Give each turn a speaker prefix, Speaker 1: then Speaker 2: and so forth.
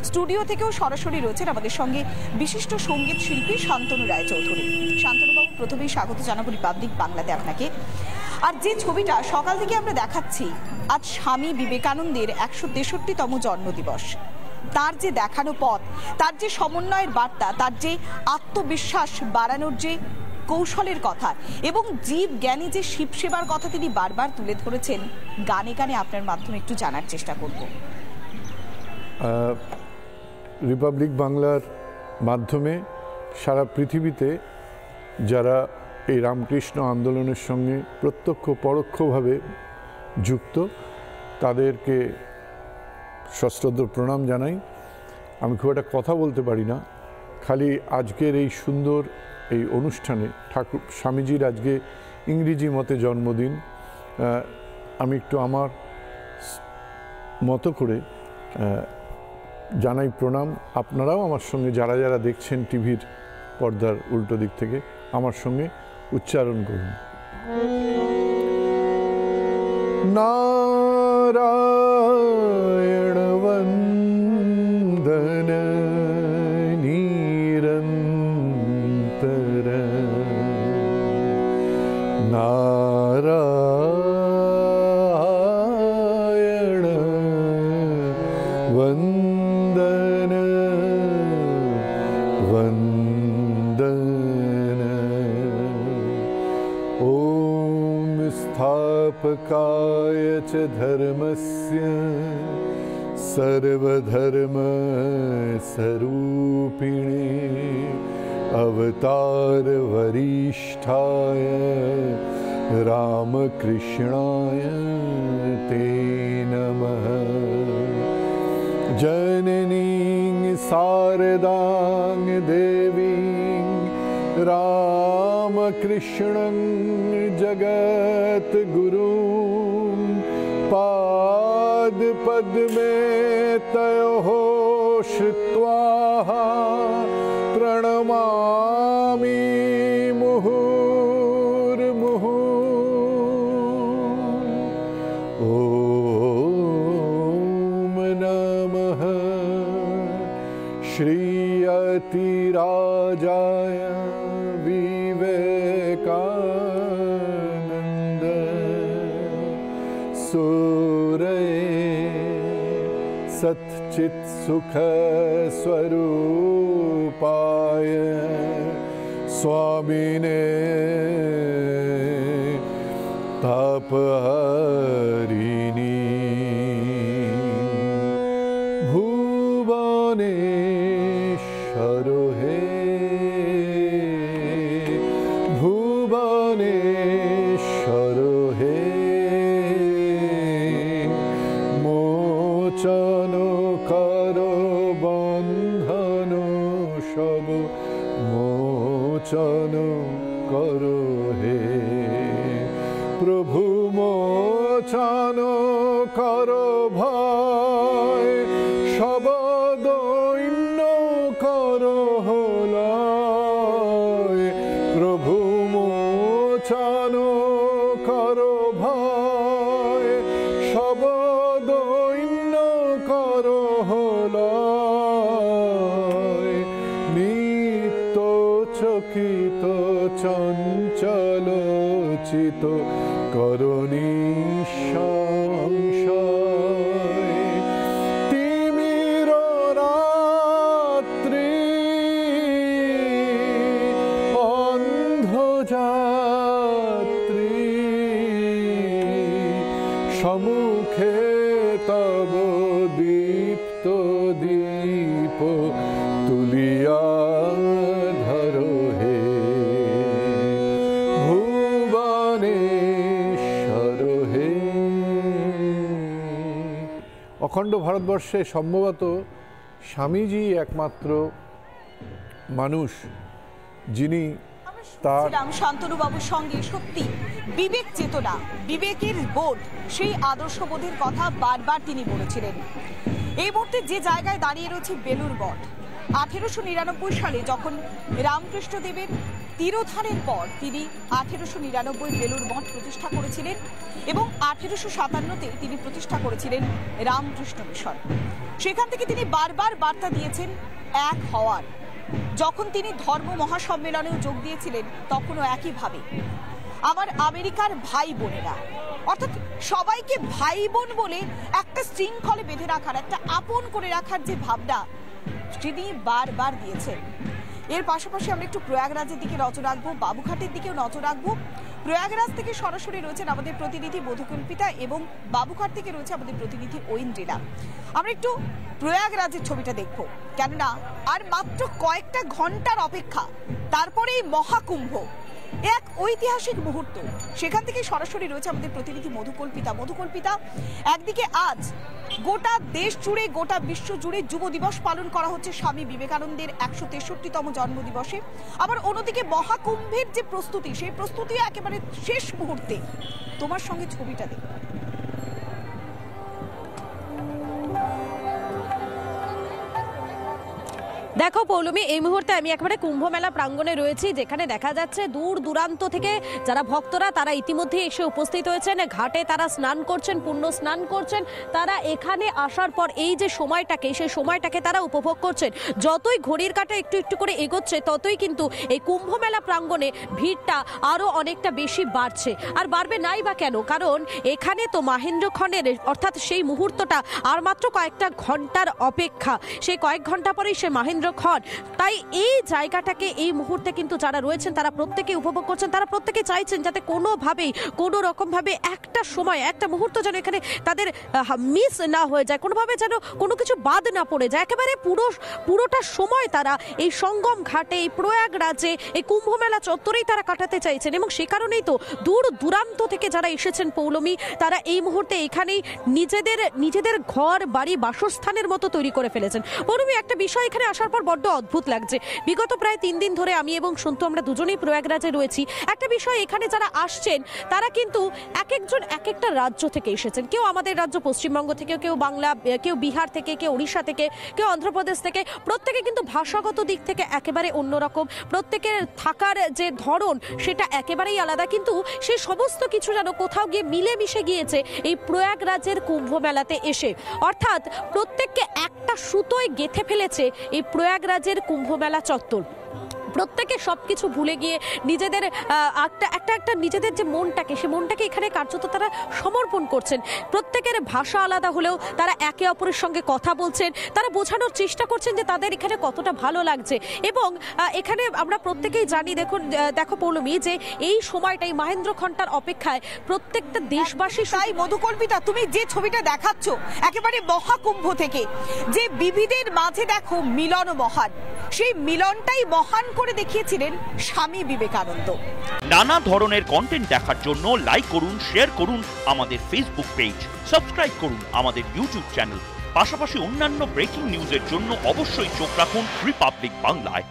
Speaker 1: Studio থেকেও সরাসরি রয়েছেন আমাদের সঙ্গে বিশিষ্ট সঙ্গীত শিল্পী শান্তনু রায়চৌধুরী। শান্তনুবাবু, প্রথমেই স্বাগত জানাবো রিপাবলিক বাংলাতে আপনাকে। আর যে ছবিটা সকাল থেকে আমরা দেখাচ্ছি, আজ স্বামী বিবেকানন্দের ১৬৩তম জন্মদিবস। তার যে দেখানো পথ, তার যে সমন্বয়ের বার্তা, তার যে আত্মবিশ্বাস বাড়ানোর যে কৌশলের কথা এবং জীব জ্ঞানী যে শিব সেবার কথা তিনি বারবার তুলে ধরেছেন, গানে গানে আপনার মাধ্যমে একটু জানার চেষ্টা করব।
Speaker 2: রিপাবলিক বাংলার মাধ্যমে সারা পৃথিবীতে যারা এই রামকৃষ্ণ আন্দোলনের সঙ্গে প্রত্যক্ষ পরোক্ষভাবে যুক্ত, তাদেরকে সশ্রদ্ধ প্রণাম জানাই। আমি খুব একটা কথা বলতে পারি না, খালি আজকের এই সুন্দর এই অনুষ্ঠানে ঠাকুর স্বামীজির আজকে ইংরেজি মতে জন্মদিন, আমি একটু আমার মতো করে জানাই প্রণাম। আপনারাও আমার সঙ্গে যারা যারা দেখছেন টিভির পর্দার উল্টো দিক থেকে আমার সঙ্গে উচ্চারণ করুন। নারায়ণ বন্দন নিরন্তর, নারায়ণ বন্দন বন্দন। ওম स्थापकाय च धर्मस्य सर्वधर्म स्वरूपिणे अवतार वरिष्ठाय रामकृष्णाय ते नमः। जननीं शारदां देवीं रामकृष्णं जगद्गुरुं पादपद्मे तयोः श्रुत्वा प्रणमामि मुहुर्मुहुः। ॐ नमः श्री अतिराजाय विवेकानंद सूरये सच्चित् सुख स्वरूपाय स्वामिने तापहरिणी भुवनेश्वरो हे भुवनेश्वरो हे मोचन करो बंधन सब मोचन करो हे प्रभु मोचन करो भय सब दैन्य करो हलय प्रभु मोचन करो भय सब दैन्य करो हलय नित्य चकित चंचल चित करणी संशय तिमिर रात्रि अन्धयात्री सम्मुखे तव दीप्त दीप तुलिया धरो हे भुवनेश्वर हे। অখণ্ড ভারতবর্ষে সম্ভবত স্বামীজি একমাত্র মানুষ যিনি তার
Speaker 1: শান্তনুবাবুর সঙ্গে সত্যি বিবেক চেতনা, বিবেকের বোধ, সেই আদর্শবোধের কথা বারবার তিনি বলেছিলেন। এই মুহূর্তে যে জায়গায় দাঁড়িয়ে রয়েছে বেলুড় মঠ, 1899 সালে যখন রামকৃষ্ণদেবের তিরোধানের পর তিনি 1899 বেলুড় মঠ প্রতিষ্ঠা করেছিলেন এবং 1857-তে তিনি প্রতিষ্ঠা করেছিলেন রামকৃষ্ণ মিশন। সেখান থেকে তিনি বারবার বার্তা দিয়েছেন এক হওয়ার। যখন তিনি ধর্ম মহাসম্মেলনেও যোগ দিয়েছিলেন তখনও একইভাবে আমার আমেরিকার ভাই বোনেরা, অর্থাৎ সবাইকে ভাই বোন বলে একটা শৃঙ্খলে বেঁধে রাখার, একটা আপন করে রাখার যে ভাবনা তিনি বারবার দিয়েছেন। এর পাশাপাশি আমরা একটু প্রয়াগরাজের দিকে নজর রাখবো, বাবুঘাটের দিকেও নজর রাখবো। প্রয়াগরাজ থেকে সরাসরি রয়েছেন আমাদের প্রতিনিধি মধুকল্পিতা এবং বাবুঘাট থেকে রয়েছে আমাদের প্রতিনিধি ঐন্দ্রিলা। আমরা একটু প্রয়াগরাজের ছবিটা দেখবো, কেননা আর মাত্র কয়েকটা ঘন্টার অপেক্ষা, তারপরে এই মহাকুম্ভ, এক ঐতিহাসিক মুহূর্ত। সেখান থেকে সরাসরি রয়েছে আমাদের প্রতিনিধি মধুকল্পিতা। একদিকে আজ গোটা দেশ জুড়ে, গোটা বিশ্ব জুড়ে যুব দিবস পালন করা হচ্ছে স্বামী বিবেকানন্দের 163তম জন্মদিবসে। আবার অন্যদিকে মহাকুম্ভের যে প্রস্তুতি, সেই প্রস্তুতি একেবারে শেষ মুহূর্তে। তোমার সঙ্গে ছবিটা দেখো।
Speaker 3: দেখো পৌলমী, এই মুহূর্তে আমি একেবারে কুম্ভ মেলা প্রাঙ্গণে রয়েছি, যেখানে দেখা যাচ্ছে দূর দূরান্ত থেকে যারা ভক্তরা তারা ইতিমধ্যে এসে উপস্থিত হয়েছেন। ঘাটে তারা স্নান করছেন, পুণ্য স্নান করছেন। তারা এখানে আসার পর এই যে সময়টাকে, সেই সময়টাকে তারা উপভোগ করছেন। যতই ঘড়ির কাঁটা একটু একটু করে এগোচ্ছে, ততই কিন্তু এই কুম্ভ মেলা প্রাঙ্গণে ভিড়টা আরও অনেকটা বেশি বাড়ছে। আর বাড়বে নাই বা কেন, কারণ এখানে তো মাহেন্দ্রক্ষণের, অর্থাৎ সেই মুহূর্তটা আর মাত্র কয়েকটা ঘন্টার অপেক্ষা। সেই কয়েক ঘন্টা পরেই সে মাহেন্দ্রক্ষণ। তাই এই জায়গাটাকে এই মুহূর্তে কিন্তু যারা রয়েছেন তারা প্রত্যেকে উপভোগ করছেন। তারা প্রত্যেকে চাইছেন যাতে কোনোভাবেই, কোনো রকমভাবে একটা সময়, একটা মুহূর্ত যেন এখানে তাদের মিস না হয়ে যায়, কোনোভাবে যেন কোনো কিছু বাদ না পড়ে যায়। একেবারে পুরোটা সময় তারা এই সঙ্গম ঘাটে, এই প্রয়াগরাজে, এই কুম্ভ মেলা চত্বরেই তারা কাটাতে চাইছেন। এবং সে কারণেই তো দূর দূরান্ত থেকে যারা এসেছেন পৌলমী, তারা এই মুহূর্তে এখানেই নিজেদের ঘর বাড়ি বাসস্থানের মতো তৈরি করে ফেলেছেন। পৌলমী, একটা বিষয় এখানে আসার পর বড্ড অদ্ভুত লাগছে। বিগত প্রায় 3 দিন ধরে আমি এবং সন্তু আমরা দুজনেই প্রয়াগরাজে রয়েছি। একটা বিষয়, এখানে যারা আসছেন তারা কিন্তু এক একজন এক একটা রাজ্য থেকে এসেছেন। কেউ আমাদের রাজ্য পশ্চিমবঙ্গ থেকে, কেউ বাংলা, কেউ বিহার থেকে, কেউ উড়িষ্যা থেকে, কেউ অন্ধ্রপ্রদেশ থেকে। প্রত্যেকে কিন্তু ভাষাগত দিক থেকে একেবারে অন্যরকম, প্রত্যেকের থাকার যে ধরন সেটা একেবারেই আলাদা, কিন্তু সে সমস্ত কিছু যেন কোথাও গিয়ে মিলেমিশে গিয়েছে এই প্রয়াগরাজের কুম্ভ মেলাতে এসে। অর্থাৎ প্রত্যেককে একটা সুতোয় গেঁথে ফেলেছে এই প্রয়াগরাজের কুম্ভ মেলা চত্বর। প্রত্যেকে সবকিছু ভুলে গিয়ে নিজেদের একটা নিজেদের যে মনটাকে, সে মনটাকে এখানে কার্যত তারা সমর্পণ করছেন। প্রত্যেকের ভাষা আলাদা হলেও তারা একে অপরের সঙ্গে কথা বলছেন, তারা বোঝানোর চেষ্টা করছেন যে তাদের এখানে কতটা ভালো লাগছে। এবং এখানে আমরা প্রত্যেকেই জানি, দেখো পৌলমী, যে এই সময়টাই মাহেন্দ্রক্ষণটার অপেক্ষায় প্রত্যেকটা দেশবাসী।
Speaker 1: তাই মধুকল্পিতা, তুমি যে ছবিটা দেখাচ্ছ একেবারে মহাকুম্ভ থেকে, যে বিবিধের মাঝে দেখো মিলন মহান, সেই মিলনটাই মহান করে দেখিয়েছিলেন স্বামী বিবেকানন্দ।
Speaker 4: নানা ধরনের কন্টেন্ট দেখার জন্য লাইক করুন, শেয়ার করুন আমাদের ফেসবুক পেজ, সাবস্ক্রাইব করুন আমাদের ইউটিউব চ্যানেল। পাশাপাশি অন্যান্য ব্রেকিং নিউজের জন্য অবশ্যই চোখ রাখুন রিপাবলিক বাংলায়।